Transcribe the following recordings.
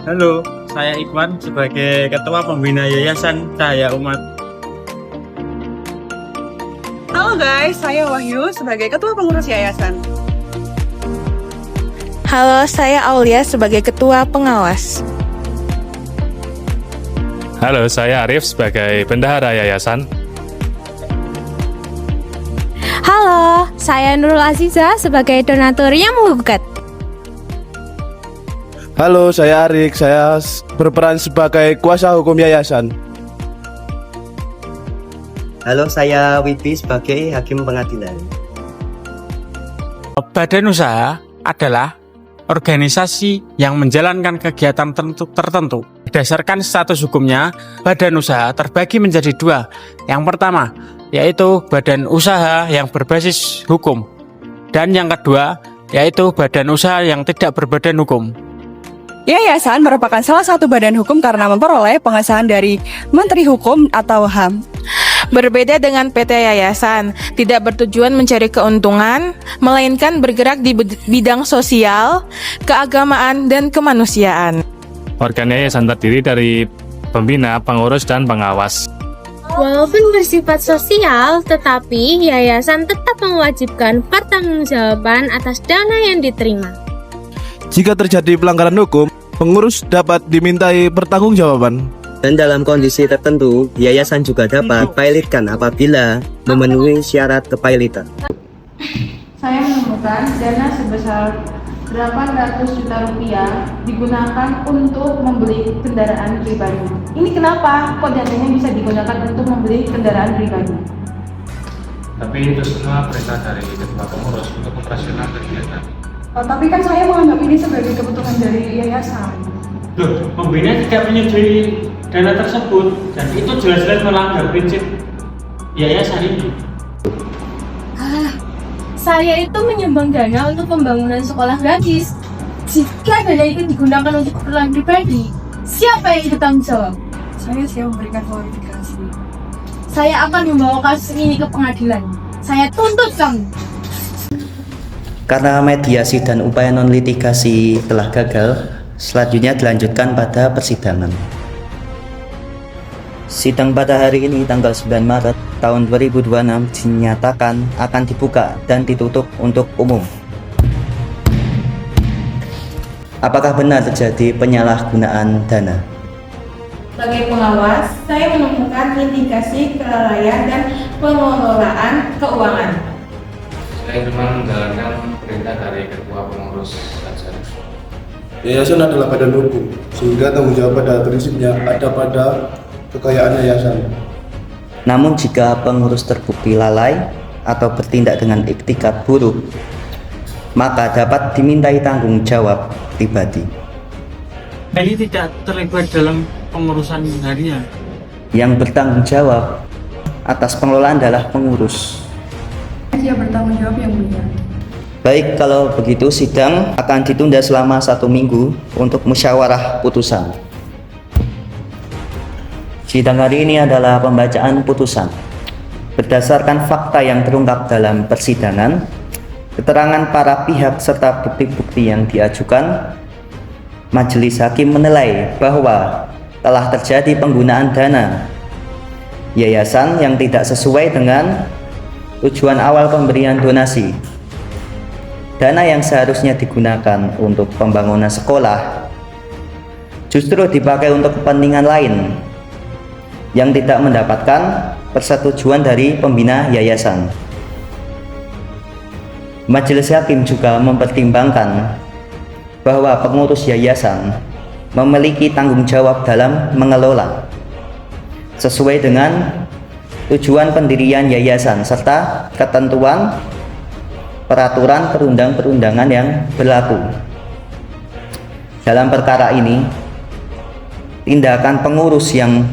Halo, saya Ikhwan sebagai Ketua Pembina Yayasan Cahaya Umat. Halo guys, saya Wahyu sebagai Ketua Pengurus Yayasan. Halo, saya Aulia sebagai Ketua Pengawas. Halo, saya Arif sebagai Bendahara Yayasan. Halo, saya Nurul Aziza sebagai donatur yang menggugat. Halo, saya Arik. Saya berperan sebagai kuasa hukum yayasan. Halo, saya Wibi sebagai hakim pengadilan. Badan usaha adalah organisasi yang menjalankan kegiatan tertentu. Berdasarkan status hukumnya, badan usaha terbagi menjadi dua. Yang pertama, yaitu badan usaha yang berbasis hukum. Dan yang kedua, yaitu badan usaha yang tidak berbadan hukum. Yayasan merupakan salah satu badan hukum karena memperoleh pengesahan dari Menteri Hukum atau HAM. Berbeda dengan PT Yayasan, tidak bertujuan mencari keuntungan, melainkan bergerak di bidang sosial, keagamaan, dan kemanusiaan. Organ yayasan terdiri dari pembina, pengurus, dan pengawas. Walaupun bersifat sosial, tetapi yayasan tetap mewajibkan pertanggungjawaban atas dana yang diterima. Jika terjadi pelanggaran hukum, pengurus dapat dimintai pertanggungjawaban. Dan dalam kondisi tertentu, yayasan juga dapat pilotkan apabila memenuhi syarat kepilotan. Saya menemukan dana sebesar 800 juta rupiah digunakan untuk membeli kendaraan pribadi. Ini kenapa kok dananya bisa digunakan untuk membeli kendaraan pribadi? Tapi itu semua perintah dari ketua pengurus untuk operasional kegiatan. Tapi kan saya menganggap ini sebagai kebutuhan dari yayasan. Loh, pembina tidak menyetujui dana tersebut dan itu jelas-jelas melanggar prinsip yayasan ini. Saya itu menyumbang dana untuk pembangunan sekolah gratis. Jika dana itu digunakan untuk keperluan pribadi, siapa yang bertanggung jawab? Saya siap memberikan klarifikasi. Saya akan membawa kasus ini ke pengadilan. Saya tuntut kamu. Karena mediasi dan upaya non-litigasi telah gagal, selanjutnya dilanjutkan pada persidangan. Sidang pada hari ini tanggal 9 Maret tahun 2026 dinyatakan akan dibuka dan ditutup untuk umum. Apakah benar terjadi penyalahgunaan dana? Sebagai pengawas, saya menemukan indikasi kelalaian dan pengelolaan keuangan. Saya cuma menjalankan perintah dari ketua pengurus saja. Yayasan adalah badan hukum, sehingga tanggung jawab pada prinsipnya ada pada kekayaan yayasan. Namun jika pengurus terbukti lalai atau bertindak dengan iktikat buruk, maka dapat dimintai tanggung jawab pribadi. Ini tidak terlibat dalam pengurusan harian. Yang bertanggung jawab atas pengelolaan adalah pengurus. Dia bertanggung jawab yang mulia. Baik, kalau begitu sidang akan ditunda selama 1 minggu untuk musyawarah putusan. Sidang hari ini adalah pembacaan putusan. Berdasarkan fakta yang terungkap dalam persidangan, keterangan para pihak serta bukti-bukti yang diajukan, Majelis Hakim menilai bahwa telah terjadi penggunaan dana yayasan yang tidak sesuai dengan tujuan awal pemberian donasi. Dana yang seharusnya digunakan untuk pembangunan sekolah justru dipakai untuk kepentingan lain yang tidak mendapatkan persetujuan dari pembina yayasan. Majelis Hakim juga mempertimbangkan bahwa pengurus yayasan memiliki tanggung jawab dalam mengelola sesuai dengan tujuan pendirian yayasan serta ketentuan peraturan perundang-perundangan yang berlaku. Dalam perkara ini, tindakan pengurus yang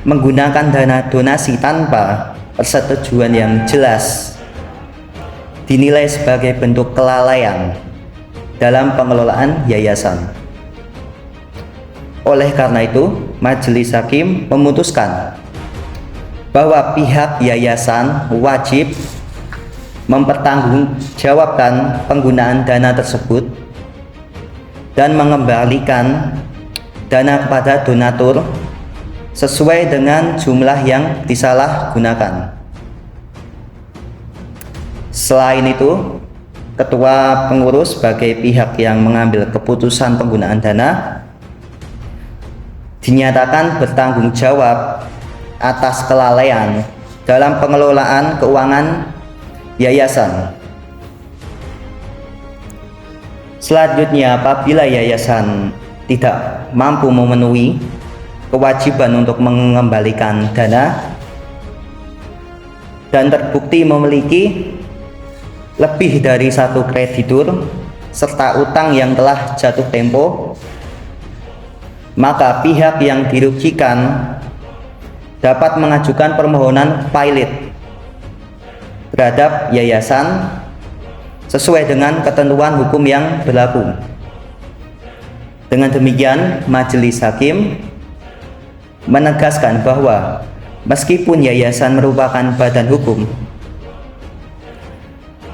menggunakan dana donasi tanpa persetujuan yang jelas dinilai sebagai bentuk kelalaian dalam pengelolaan yayasan. Oleh karena itu, Majelis Hakim memutuskan bahwa pihak yayasan wajib mempertanggungjawabkan penggunaan dana tersebut dan mengembalikan dana kepada donatur sesuai dengan jumlah yang disalahgunakan. Selain itu, ketua pengurus sebagai pihak yang mengambil keputusan penggunaan dana dinyatakan bertanggung jawab atas kelalaian dalam pengelolaan keuangan yayasan. Selanjutnya, apabila yayasan tidak mampu memenuhi kewajiban untuk mengembalikan dana dan terbukti memiliki lebih dari satu kreditur serta utang yang telah jatuh tempo, maka pihak yang dirugikan dapat mengajukan permohonan pilot terhadap yayasan sesuai dengan ketentuan hukum yang berlaku. Dengan demikian, majelis hakim menegaskan bahwa meskipun yayasan merupakan badan hukum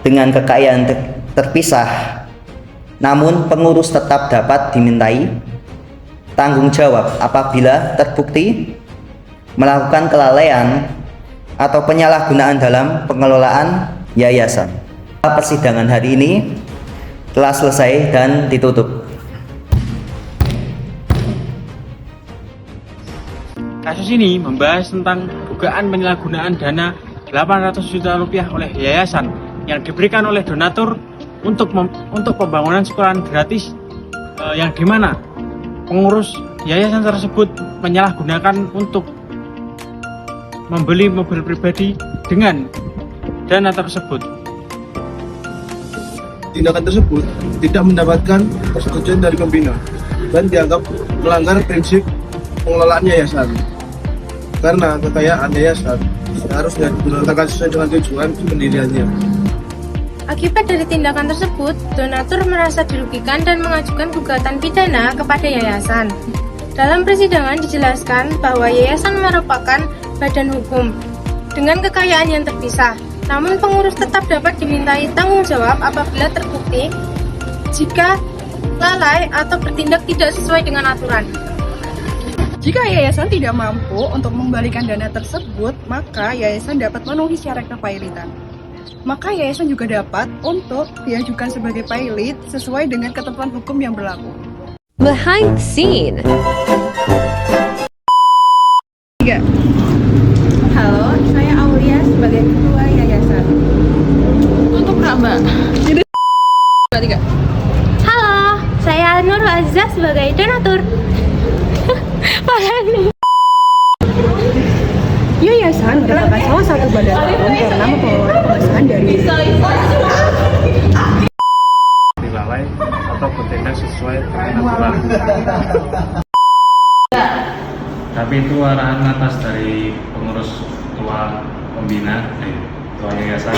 dengan kekayaan terpisah, namun pengurus tetap dapat dimintai tanggung jawab apabila terbukti melakukan kelalaian atau penyalahgunaan dalam pengelolaan yayasan. Persidangan hari ini telah selesai dan ditutup. Kasus ini membahas tentang dugaan penyalahgunaan dana 800 juta rupiah oleh yayasan yang diberikan oleh donatur untuk pembangunan sekolah gratis, yang dimana pengurus yayasan tersebut menyalahgunakan untuk membeli mobil pribadi dengan dana tersebut. Tindakan tersebut tidak mendapatkan persetujuan dari pembina dan dianggap melanggar prinsip pengelolaan yayasan, karena kekayaan yayasan harusnya digunakan sesuai dengan tujuan pendiriannya. Akibat dari tindakan tersebut, donatur merasa dirugikan dan mengajukan gugatan pidana kepada yayasan. Dalam persidangan dijelaskan bahwa yayasan merupakan badan hukum dengan kekayaan yang terpisah. Namun pengurus tetap dapat dimintai tanggung jawab apabila terbukti jika lalai atau bertindak tidak sesuai dengan aturan. Jika yayasan tidak mampu untuk mengembalikan dana tersebut, maka yayasan dapat memenuhi syarat kepailitan. Maka yayasan juga dapat untuk diajukan sebagai pilot sesuai dengan ketentuan hukum yang berlaku. Behind the scene. Halo, saya Aulia sebagai ketua yayasan. Untuk Mbak. Halo, saya Nur Azza sebagai donatur. Yayasan merupakan salah satu badan hukum karena mengelola pengesahan dari dilalai atau bertindak sesuai dengan aturan. Tapi itu arahan atas dari pengurus ketua pembina, ketua yayasan.